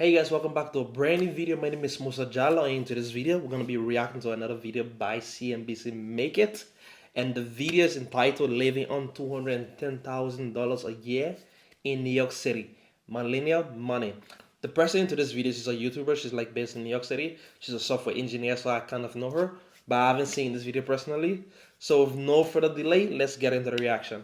Hey guys, welcome back to a brand new video. My name is Musa Jallo, and in today's video, we're going to be reacting to another video by CNBC Make It. And the video is entitled Living on $210,000 a year in New York City. Millennial Money. The person in today's video, she's a YouTuber. She's like based in New York City. She's a software engineer, so I kind of know her. But I haven't seen this video personally. So with no further delay, let's get into the reaction.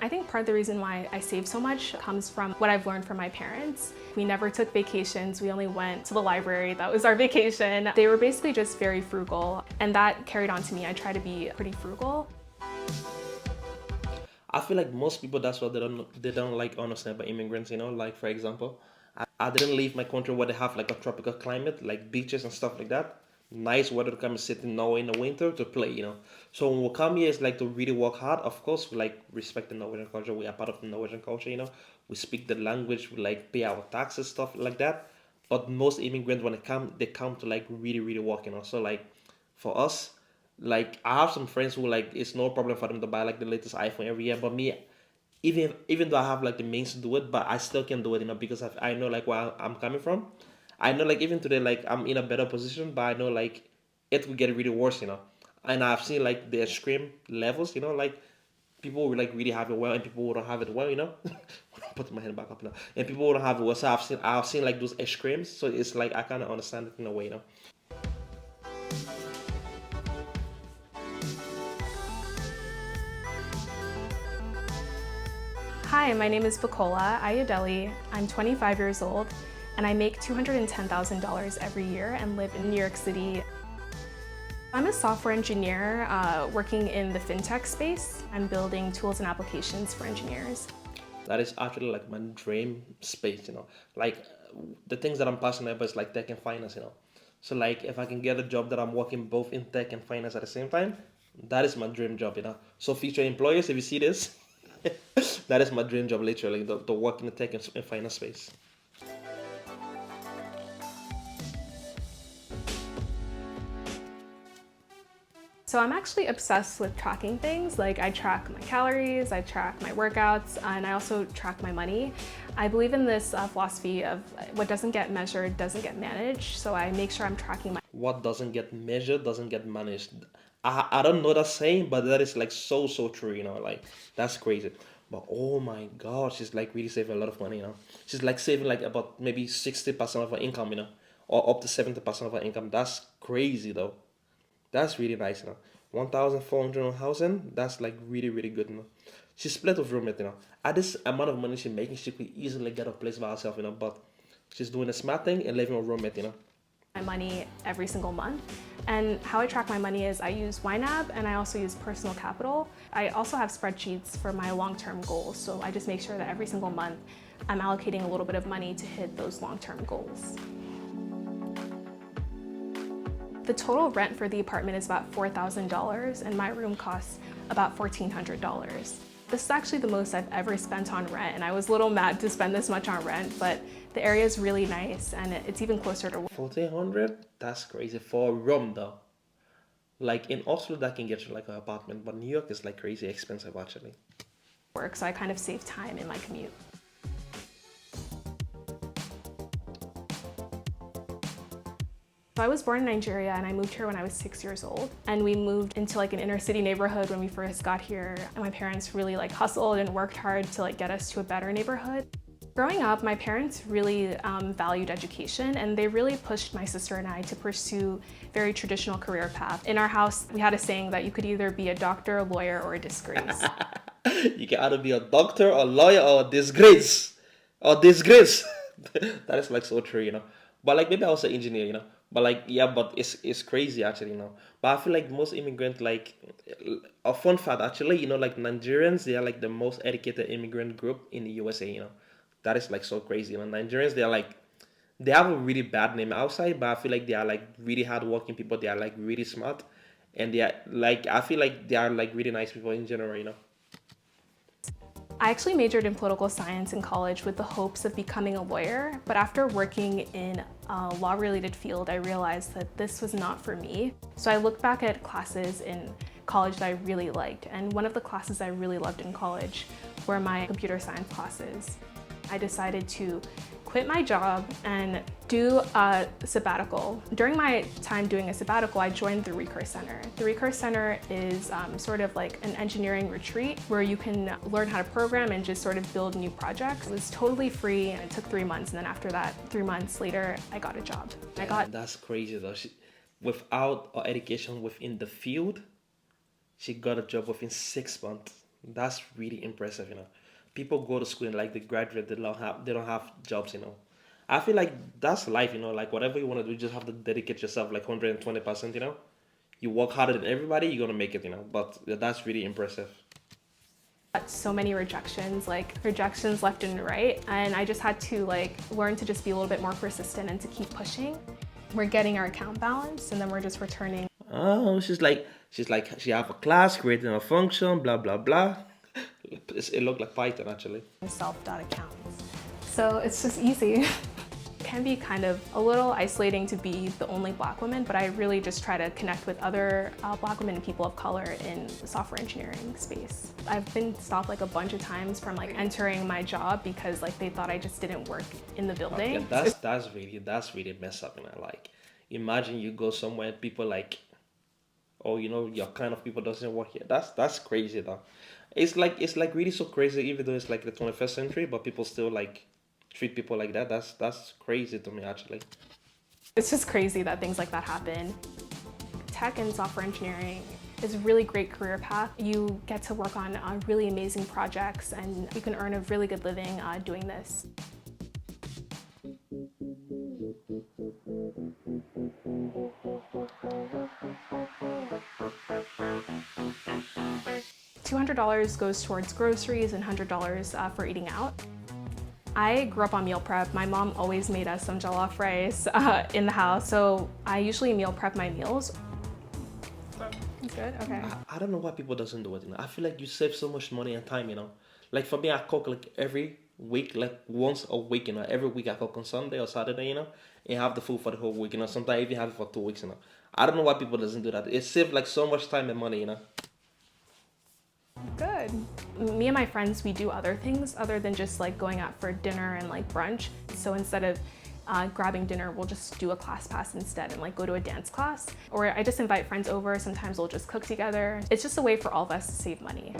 I think part of the reason why I save so much comes from what I've learned from my parents. We never took vacations. We only went to the library. That was our vacation. They were basically just very frugal, and that carried on to me. I try to be pretty frugal. I feel like most people, that's what they don't like understand about immigrants, like for example, I didn't leave my country where they have like a tropical climate, like beaches and stuff like that. Nice weather to come and sit in Norway in the winter to play. So when we come here, it's like to really work hard. Of course, we like respect the Norwegian culture. We are part of the Norwegian culture. We speak the language, we like pay our taxes, stuff like that. But most immigrants, when they come to like really, really work. So like for us, like I have some friends who like it's no problem for them to buy like the latest iPhone every year. But me, even though I have like the means to do it, but I still can do it, because I know like where I'm coming from. I know like even today like I'm in a better position, but I know like it will get really worse. And I've seen like the extreme levels, like people will like really have it well and people who don't have it well. Put my hand back up now. And people who don't have it well. So I've seen like those extremes. So it's like I kinda understand it in a way. Hi, my name is Bukola Ayodele. I'm 25 years old, and I make $210,000 every year and live in New York City. I'm a software engineer working in the fintech space. I'm building tools and applications for engineers. That is actually like my dream space. Like the things that I'm passionate about is like tech and finance. So like if I can get a job that I'm working both in tech and finance at the same time, that is my dream job. So future employers, if you see this, that is my dream job, literally, to work in the tech and finance space. So I'm actually obsessed with tracking things. Like I track my calories, I track my workouts, and I also track my money. I believe in this philosophy of what doesn't get measured doesn't get managed. So I make sure I'm tracking my. What doesn't get measured doesn't get managed. I don't know that saying, but that is like so true. Like that's crazy. But oh my god, she's like really saving a lot of money. She's like saving like about maybe 60% of her income. Or up to 70% of her income. That's crazy though. That's really nice. 1,400 housing, that's like really, really good. She split with roommate. At this amount of money she's making, she could easily get a place by herself. But she's doing a smart thing and living with roommate. My money every single month. And how I track my money is I use YNAB and I also use Personal Capital. I also have spreadsheets for my long-term goals. So I just make sure that every single month I'm allocating a little bit of money to hit those long-term goals. The total rent for the apartment is about $4,000 and my room costs about $1,400. This is actually the most I've ever spent on rent, and I was a little mad to spend this much on rent, but the area is really nice and it's even closer to 1,400? That's crazy for a room though. Like in Oslo that can get you like an apartment, but New York is like crazy expensive actually. work, so I kind of save time in my commute. So I was born in Nigeria and I moved here when I was 6 years old. And we moved into like an inner city neighborhood when we first got here. And my parents really like hustled and worked hard to like get us to a better neighborhood. Growing up, my parents really valued education, and they really pushed my sister and I to pursue very traditional career paths. In our house, we had a saying that you could either be a doctor, a lawyer, or a disgrace. You can either be a doctor, a lawyer, or a disgrace. Or disgrace. That is like so true. But like maybe I was an engineer. But like yeah, but it's crazy actually. But I feel like most immigrant like a fun fact actually, like Nigerians, they are like the most educated immigrant group in the USA. That is like so crazy. Nigerians, they have a really bad name outside, but I feel like they are like really hardworking people. They are like really smart, and they are like I feel like they are like really nice people in general. I actually majored in political science in college with the hopes of becoming a lawyer, but after working in a law-related field, I realized that this was not for me. So I looked back at classes in college that I really liked, and one of the classes I really loved in college were my computer science classes. I decided to quit my job and do a sabbatical. During my time doing a sabbatical, I joined the Recurse Center. The Recurse Center is sort of like an engineering retreat where you can learn how to program and just sort of build new projects. It was totally free and it took 3 months. And then after that, 3 months later, I got a job. That's crazy though. Without her education within the field, she got a job within 6 months. That's really impressive, you know. People go to school and like they graduate, they don't have jobs, you know. I feel like that's life, you know, like whatever you want to do, you just have to dedicate yourself like 120%, you know. You work harder than everybody, you're gonna make it, you know. But that's really impressive. Got so many rejections, like rejections left and right, and I just had to like learn to just be a little bit more persistent and to keep pushing. We're getting our account balance and then we're just returning. Oh, she's like she have a class, creating a function, blah blah blah. It looked like Python actually. Self.accounts. So it's just easy. It can be kind of a little isolating to be the only Black woman, but I really just try to connect with other Black women and people of color in the software engineering space. I've been stopped like a bunch of times from like entering my job because like they thought I just didn't work in the building. Yeah, that's really messed up, you know. Like imagine you go somewhere and people like, oh, you know, your kind of people doesn't work here. That's crazy though. It's like really so crazy, even though it's like the 21st century, but people still like treat people like that. That's crazy to me actually. It's just crazy that things like that happen. Tech and software engineering is a really great career path. You get to work on really amazing projects and you can earn a really good living doing this. $200 goes towards groceries and $100 for eating out. I grew up on meal prep. My mom always made us some jollof rice in the house, so I usually meal prep my meals. Good, okay. I don't know why people doesn't do it, you know. I feel like you save so much money and time, you know. Like for me, I cook like every week, like once a week, you know. Every week I cook on Sunday or Saturday, you know, and have the food for the whole week, you know. Sometimes I even have it for 2 weeks, you know. I don't know why people doesn't do that. It saves like so much time and money, you know. Good. Me and my friends, we do other things other than just like going out for dinner and like brunch. So instead of grabbing dinner, we'll just do a class pass instead and like go to a dance class. Or I just invite friends over. Sometimes we'll just cook together. It's just a way for all of us to save money.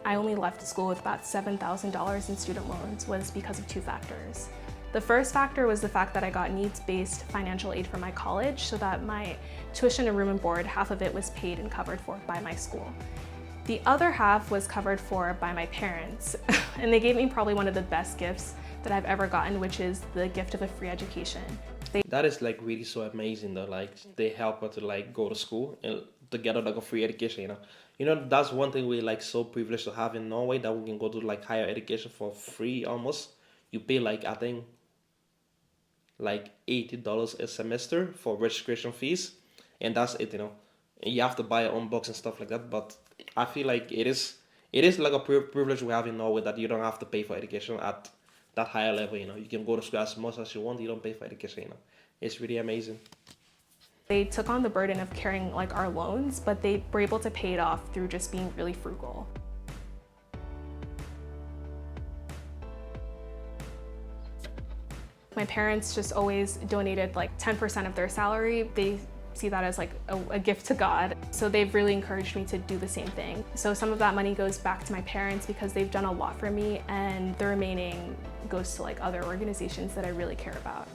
I only left school with about $7,000 in student loans was because of 2 factors. The first factor was the fact that I got needs-based financial aid from my college so that my tuition and room and board, half of it was paid and covered for by my school. The other half was covered for by my parents, and they gave me probably one of the best gifts that I've ever gotten, which is the gift of a free education. That is like really so amazing though. Like they help her to like go to school and to get like a free education, you know. You know, that's one thing we like so privileged to have in Norway, that we can go to like higher education for free almost. You pay like I think like $80 a semester for registration fees, and that's it, you know. And you have to buy your own books and stuff like that. But I feel like it is like a privilege we have in Norway, that you don't have to pay for education at that higher level, you know. You can go to school as much as you want, you don't pay for education, you know. It's really amazing. They took on the burden of carrying like our loans, but they were able to pay it off through just being really frugal. My parents just always donated like 10% of their salary. They see that as like a gift to God. So they've really encouraged me to do the same thing. So some of that money goes back to my parents because they've done a lot for me, and the remaining goes to like other organizations that I really care about.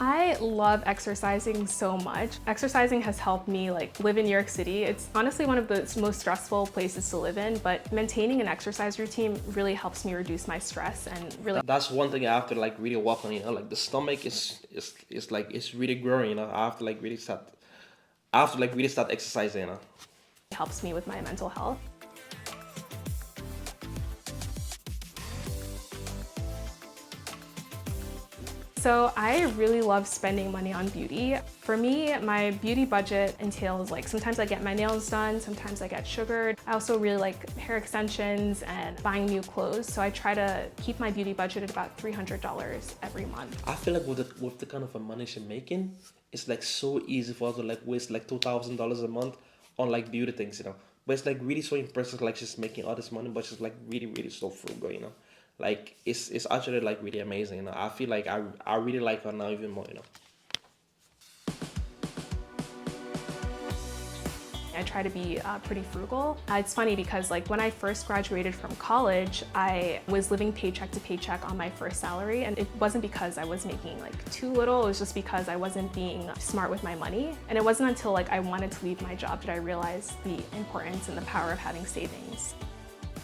I love exercising so much. Exercising has helped me like live in New York City. It's honestly one of the most stressful places to live in, but maintaining an exercise routine really helps me reduce my stress and really. That's one thing I have to like really work on, you know. Like the stomach is like it's really growing, you know. I have to like really start exercising, you know. Helps me with my mental health. So I really love spending money on beauty. For me, my beauty budget entails like sometimes I get my nails done, sometimes I get sugared. I also really like hair extensions and buying new clothes. So I try to keep my beauty budget at about $300 every month. I feel like with the kind of a money she's making, it's like so easy for her to like waste like $2,000 a month on like beauty things, you know. But it's like really so impressive, like she's making all this money, but she's like really, really so frugal, you know. Like it's actually like really amazing, you know. I feel like I really like her now even more, you know. I try to be pretty frugal. It's funny because like when I first graduated from college, I was living paycheck to paycheck on my first salary, and it wasn't because I was making like too little, it was just because I wasn't being smart with my money. And it wasn't until like I wanted to leave my job that I realized the importance and the power of having savings.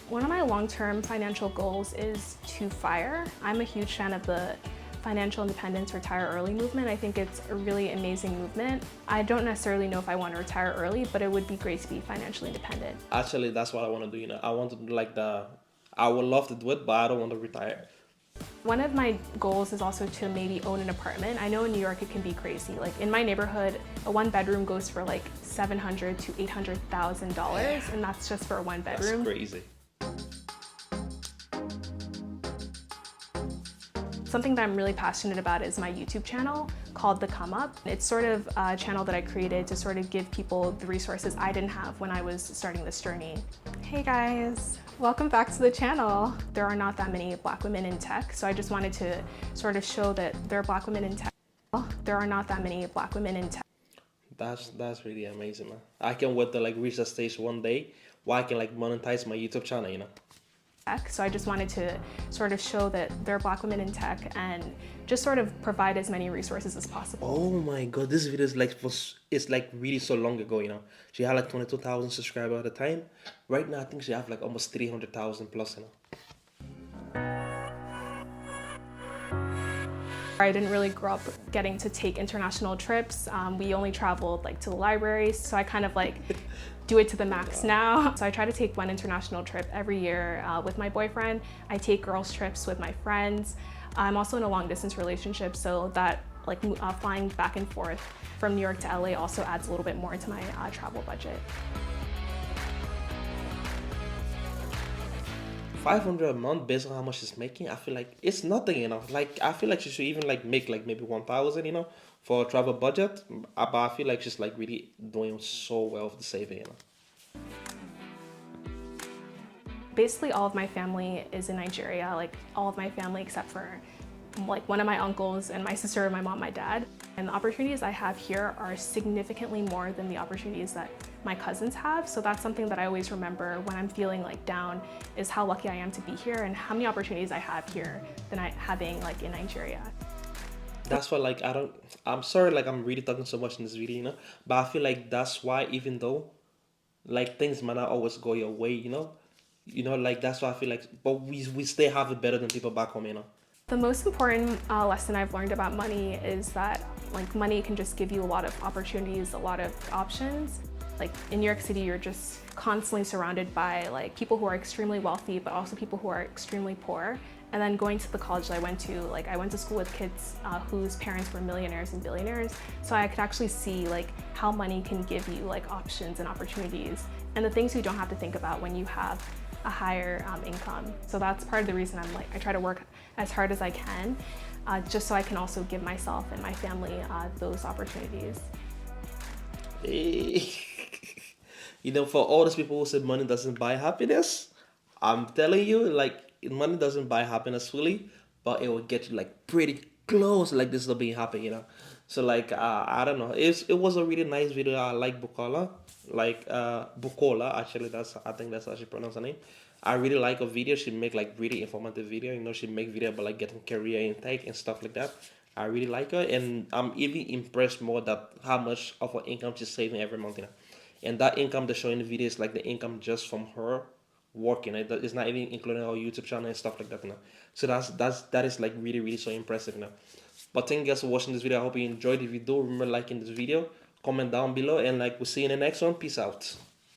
One of my long-term financial goals is to FIRE. I'm a huge fan of the financial independence retire early movement. I think it's a really amazing movement. I don't necessarily know if I want to retire early, but it would be great to be financially independent. Actually, that's what I want to do, you know. I want to do like I would love to do it, but I don't want to retire. One of my goals is also to maybe own an apartment. I know in New York it can be crazy. Like in my neighborhood, a one bedroom goes for like $700,000 to $800,000, and that's just for a one bedroom. That's crazy. Something that I'm really passionate about is my YouTube channel called The Come Up. It's sort of a channel that I created to sort of give people the resources I didn't have when I was starting this journey. Hey guys, welcome back to the channel. There are not that many Black women in tech, so I just wanted to sort of show that there are Black women in tech. There are not that many Black women in tech. That's really amazing, man. I can't wait to like reach that stage one day where I can like monetize my YouTube channel, you know. So I just wanted to sort of show that there are Black women in tech and just sort of provide as many resources as possible. Oh my god, this video is like it's like really so long ago, you know. She had like 22,000 subscribers at the time. Right now I think she have like almost 300,000 plus, you know. I didn't really grow up getting to take international trips. We only traveled like to the libraries, so I kind of like do it to the max now. So I try to take one international trip every year with my boyfriend. I take girls trips with my friends. I'm also in a long distance relationship, so that like flying back and forth from New York to LA also adds a little bit more to my travel budget. 500 a month based on how much she's making, I feel like it's nothing, you know. Like I feel like she should even like make like maybe 1,000, you know, for a travel budget. But I feel like she's like really doing so well with the saving, you know. Basically all of my family is in Nigeria, like all of my family except for like one of my uncles and my sister, my mom, my dad. And the opportunities I have here are significantly more than the opportunities that my cousins have. So that's something that I always remember when I'm feeling like down, is how lucky I am to be here and how many opportunities I have here than I having like in Nigeria. That's why like I'm sorry like I'm really talking so much in this video, you know, but I feel like that's why even though like things might not always go your way, you know, like that's why I feel like, but we still have it better than people back home, you know. The most important lesson I've learned about money is that like money can just give you a lot of opportunities, a lot of options. Like in New York City, you're just constantly surrounded by like people who are extremely wealthy, but also people who are extremely poor. And then going to the college that I went to school with kids whose parents were millionaires and billionaires. So I could actually see like how money can give you like options and opportunities and the things you don't have to think about when you have a higher income. So that's part of the reason I try to work as hard as I can, just so I can also give myself and my family those opportunities. You know, for all those people who say money doesn't buy happiness, I'm telling you, like, money doesn't buy happiness fully, but it will get you like pretty close, like this to being happy, you know. So like, I don't know. It was a really nice video. I like Bukola, like Bukola. Actually, I think that's how she pronounce her name. I really like her video. She make like really informative video. You know, she make video about like getting career intake and stuff like that. I really like her, and I'm even impressed more that how much of her income she's saving every month, you know. And that income they show in the video is like the income just from her working. It's not even including our YouTube channel and stuff like that, you know. So that is like really really so impressive, you know. But thank you guys for watching this video. I hope you enjoyed. If you do, remember liking this video, comment down below, and like we'll see you in the next one. Peace out.